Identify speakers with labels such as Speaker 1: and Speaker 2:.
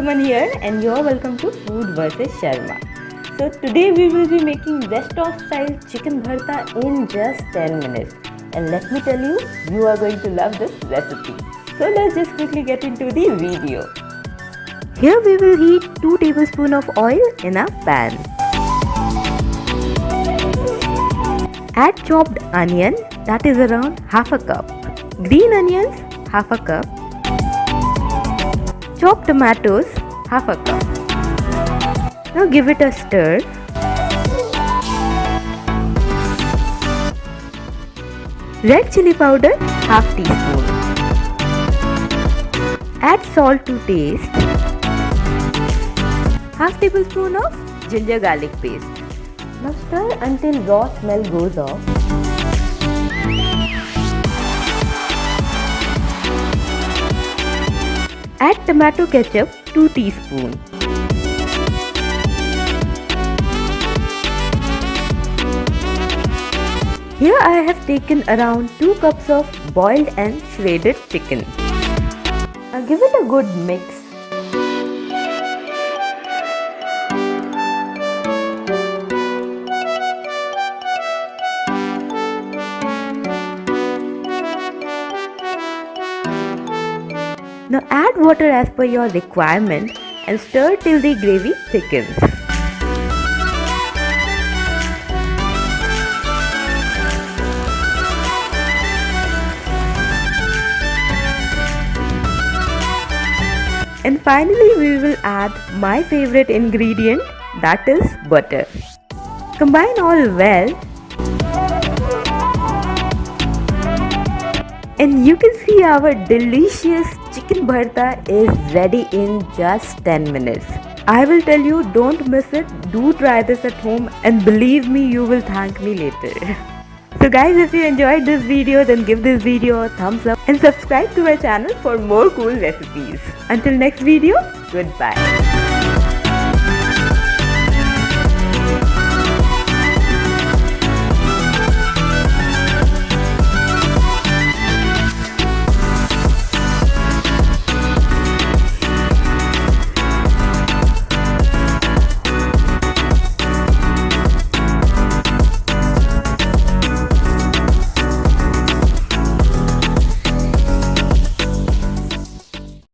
Speaker 1: Suman here and you're welcome to Food vs Sharma. So today we will be making restaurant style chicken bharta in just 10 minutes. And let me tell you, you are going to love this recipe. So let's just quickly get into the video. Here we will heat 2 tablespoons of oil in a pan. Add chopped onion, that is around half a cup. Green onions, half a cup. Chopped tomatoes, half a cup. Now give it a stir. Red chili powder, half teaspoon. Add salt to taste. Half tablespoon of ginger garlic paste. Now stir until raw smell goes off. Add tomato ketchup 2 teaspoons. Here I have taken around 2 cups of boiled and shredded chicken. Now give it a good mix. Now add water as per your requirement and stir till the gravy thickens. And finally we will add my favorite ingredient, that is butter. Combine all well. And you can see our delicious chicken bharta is ready in just 10 minutes. I will tell you, don't miss it. Do try this at home and believe me, you will thank me later. So guys, if you enjoyed this video, then give this video a thumbs up and subscribe to my channel for more cool recipes. Until next video, goodbye.